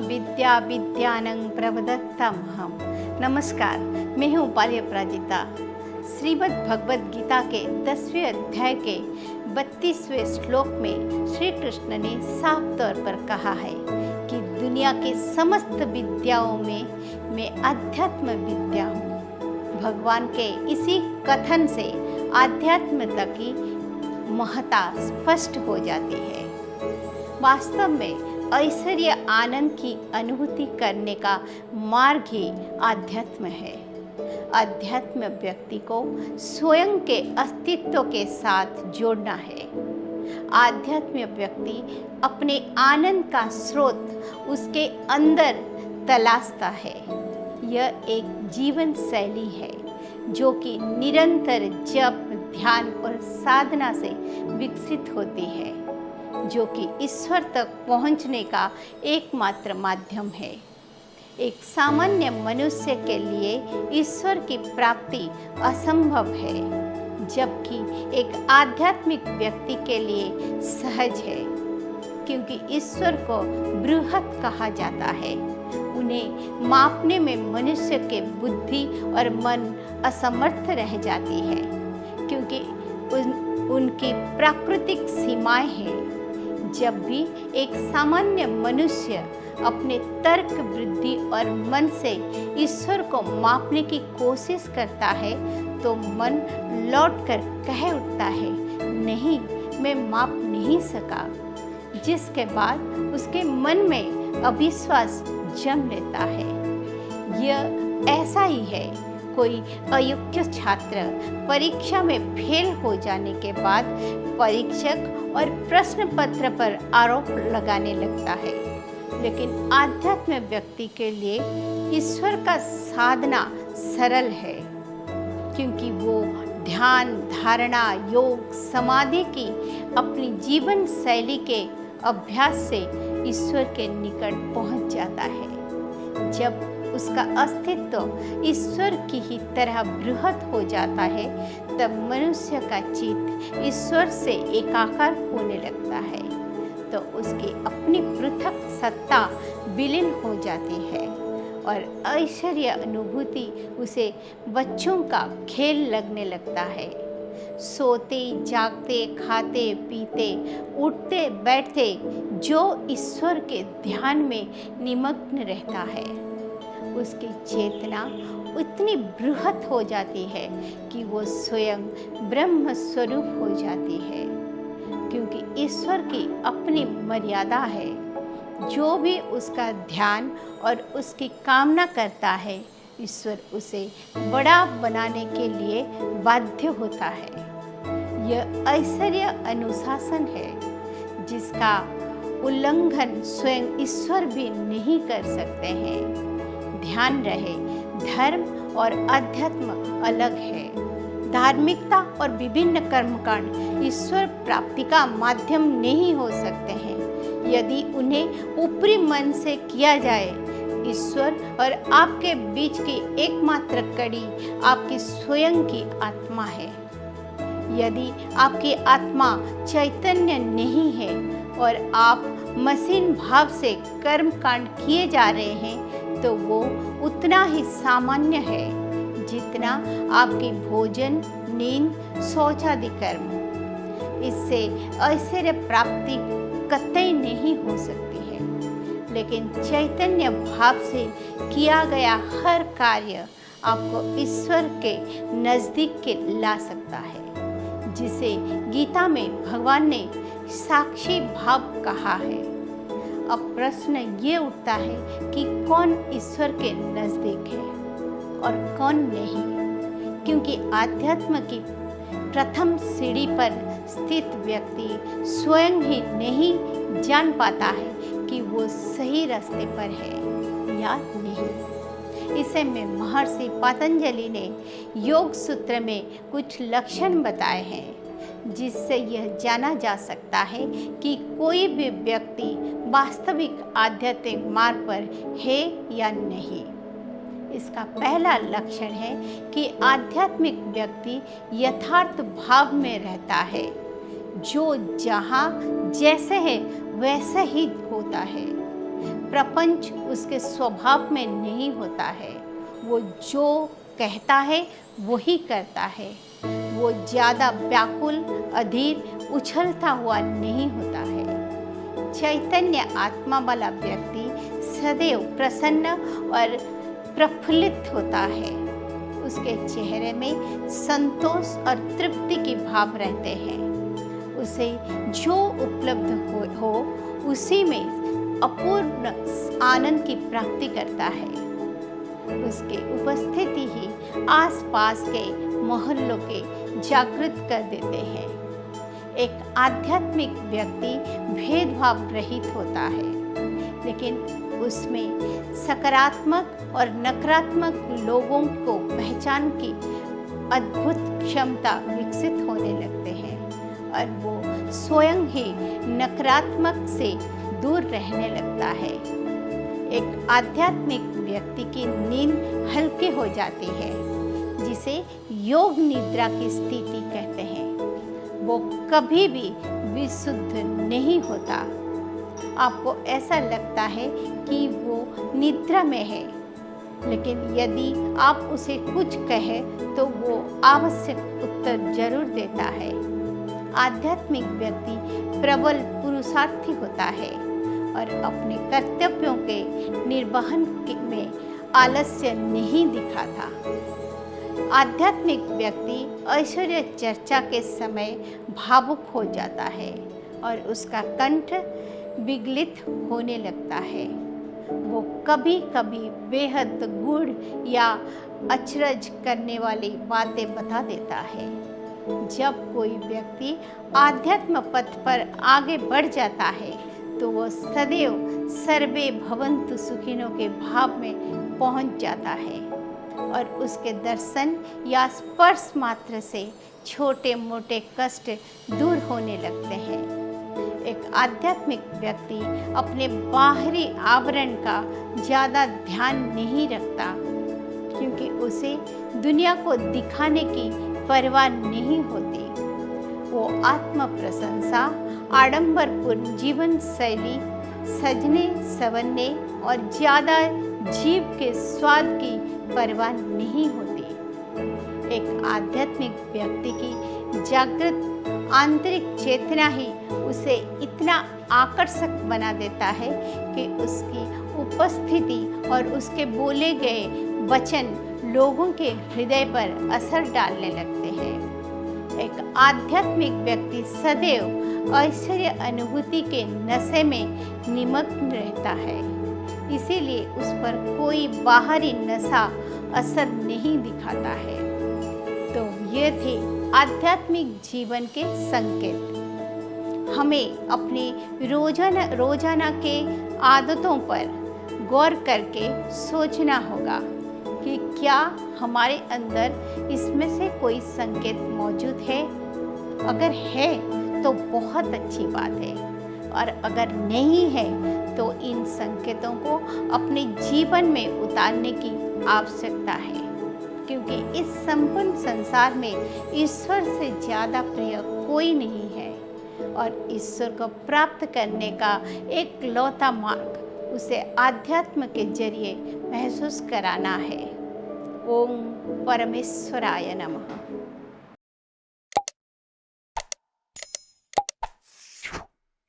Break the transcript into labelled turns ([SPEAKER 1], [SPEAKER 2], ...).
[SPEAKER 1] विद्या विद्यानं प्रवदत्तामहम्। नमस्कार, मैं हूँ उपाल्य प्राजिता। श्रीमद् भगवद गीता के 10वें अध्याय के 32वें श्लोक में श्री कृष्ण ने साफ तौर पर कहा है कि दुनिया के समस्त विद्याओं में मैं आध्यात्म विद्या हूँ। भगवान के इसी कथन से आध्यात्मता की महत्ता स्पष्ट हो जाती है। वास्तव में ऐश्वर्य आनंद की अनुभूति करने का मार्ग ही आध्यात्म है। अध्यात्म व्यक्ति को स्वयं के अस्तित्व के साथ जोड़ना है। आध्यात्म व्यक्ति अपने आनंद का स्रोत उसके अंदर तलाशता है। यह एक जीवन शैली है जो कि निरंतर जप, ध्यान और साधना से विकसित होती है, जो कि ईश्वर तक पहुंचने का एकमात्र माध्यम है। एक सामान्य मनुष्य के लिए ईश्वर की प्राप्ति असंभव है, जबकि एक आध्यात्मिक व्यक्ति के लिए सहज है, क्योंकि ईश्वर को बृहत कहा जाता है। उन्हें मापने में मनुष्य के बुद्धि और मन असमर्थ रह जाती है, क्योंकि उनकी प्राकृतिक सीमाएं हैं। जब भी एक सामान्य मनुष्य अपने तर्क, बुद्धि और मन से ईश्वर को मापने की कोशिश करता है तो मन लौटकर कह उठता है, नहीं, मैं माप नहीं सका, जिसके बाद उसके मन में अविश्वास जम लेता है। यह ऐसा ही है। कोई अयोग्य छात्र परीक्षा में फेल हो जाने के बाद परीक्षक और प्रश्न पत्र पर आरोप लगाने लगता है, लेकिन आध्यात्म व्यक्ति के लिए ईश्वर का साधना सरल है, क्योंकि वो ध्यान, धारणा, योग, समाधि की अपनी जीवन शैली के अभ्यास से ईश्वर के निकट पहुंच जाता है। जब उसका अस्तित्व ईश्वर की ही तरह बृहत हो जाता है, तब मनुष्य का चित्त ईश्वर से एकाकार होने लगता है, तो उसकी अपनी पृथक सत्ता विलीन हो जाती है और ऐश्वर्य अनुभूति उसे बच्चों का खेल लगने लगता है। सोते, जागते, खाते, पीते, उठते, बैठते जो ईश्वर के ध्यान में निमग्न रहता है, उसकी चेतना उतनी बृहत हो जाती है कि वो स्वयं ब्रह्म स्वरूप हो जाती है, क्योंकि ईश्वर की अपनी मर्यादा है। जो भी उसका ध्यान और उसकी कामना करता है, ईश्वर उसे बड़ा बनाने के लिए बाध्य होता है। यह ऐश्वर्य अनुशासन है जिसका उल्लंघन स्वयं ईश्वर भी नहीं कर सकते हैं। ध्यान रहे, धर्म और अध्यात्म अलग है। धार्मिकता और विभिन्न कर्मकांड ईश्वर प्राप्ति का माध्यम नहीं हो सकते हैं यदि उन्हें ऊपरी मन से किया जाए। ईश्वर और आपके बीच की एकमात्र कड़ी आपकी स्वयं की आत्मा है। यदि आपकी आत्मा चैतन्य नहीं है और आप मशीन भाव से कर्म कांड किए जा रहे हैं, तो वो उतना ही सामान्य है जितना आपकी भोजन, नींद, शौचादि कर्म। इससे ऐश्वर्य प्राप्ति कतई नहीं हो सकती है, लेकिन चैतन्य भाव से किया गया हर कार्य आपको ईश्वर के नज़दीक के ला सकता है, जिसे गीता में भगवान ने साक्षी भाव कहा है। अब प्रश्न ये उठता है कि कौन ईश्वर के नज़दीक है और कौन नहीं, क्योंकि आध्यात्म की प्रथम सीढ़ी पर स्थित व्यक्ति स्वयं ही नहीं जान पाता है कि वो सही रास्ते पर है या नहीं। इसे में महर्षि पतंजलि ने योग सूत्र में कुछ लक्षण बताए हैं, जिससे यह जाना जा सकता है कि कोई भी व्यक्ति वास्तविक आध्यात्मिक मार्ग पर है या नहीं। इसका पहला लक्षण है कि आध्यात्मिक व्यक्ति यथार्थ भाव में रहता है, जो जहाँ जैसे है वैसे ही होता है। प्रपंच उसके स्वभाव में नहीं होता है। वो जो कहता है वही करता है। वो ज़्यादा व्याकुल, अधीर, उछलता हुआ नहीं होता है। चैतन्य आत्मा वाला व्यक्ति सदैव प्रसन्न और प्रफुल्लित होता है। उसके चेहरे में संतोष और तृप्ति की भाव रहते हैं। उसे जो उपलब्ध हो उसी में अपूर्ण आनंद की प्राप्ति करता है। उसकी उपस्थिति ही आसपास के मोहल्लों के जागृत कर देते हैं। एक आध्यात्मिक व्यक्ति भेदभाव रहित होता है, लेकिन उसमें सकारात्मक और नकारात्मक लोगों को पहचान की अद्भुत क्षमता विकसित होने लगते हैं और वो स्वयं ही नकारात्मक से दूर रहने लगता है। एक आध्यात्मिक व्यक्ति की नींद हल्की हो जाती है, जिसे योग निद्रा की स्थिति कहते हैं। वो कभी भी विशुद्ध नहीं होता। आपको ऐसा लगता है कि वो निद्रा में है, लेकिन यदि आप उसे कुछ कहें तो वो आवश्यक उत्तर जरूर देता है। आध्यात्मिक व्यक्ति प्रबल पुरुषार्थी होता है और अपने कर्तव्यों के निर्वहन में आलस्य नहीं दिखाता। आध्यात्मिक व्यक्ति ऐश्वर्य चर्चा के समय भावुक हो जाता है और उसका कंठ विगलित होने लगता है। वो कभी कभी बेहद गूढ़ या अचरज करने वाली बातें बता देता है। जब कोई व्यक्ति आध्यात्म पथ पर आगे बढ़ जाता है तो वो सदैव सर्वे भवन्तु सुखिनों के भाव में पहुंच जाता है और उसके दर्शन या स्पर्श मात्र से छोटे मोटे कष्ट दूर होने लगते हैं। एक आध्यात्मिक व्यक्ति अपने बाहरी आवरण का ज़्यादा ध्यान नहीं रखता, क्योंकि उसे दुनिया को दिखाने की परवाह नहीं होती। वो आत्म प्रशंसा, आडंबरपूर्ण जीवन शैली, सजने संवरने और ज़्यादा जीव के स्वाद की परवाह नहीं होती। एक आध्यात्मिक व्यक्ति की जागृत आंतरिक चेतना ही उसे इतना आकर्षक बना देता है कि उसकी उपस्थिति और उसके बोले गए वचन लोगों के हृदय पर असर डालने लगते हैं। एक आध्यात्मिक व्यक्ति सदैव ऐश्वर्य अनुभूति के नशे में निमग्न रहता है, इसीलिए उस पर कोई बाहरी नशा असर नहीं दिखाता है। तो ये थे आध्यात्मिक जीवन के संकेत। हमें अपनी रोजाना के आदतों पर गौर करके सोचना होगा कि क्या हमारे अंदर इसमें से कोई संकेत मौजूद है। अगर है तो बहुत अच्छी बात है, और अगर नहीं है तो इन संकेतों को अपने जीवन में उतारने की आवश्यकता है, क्योंकि इस संपूर्ण संसार में ईश्वर से ज़्यादा प्रिय कोई नहीं है और ईश्वर को प्राप्त करने का एक लौता मार्ग उसे आध्यात्म के जरिए महसूस कराना है। ओम परमेश्वराय नमः।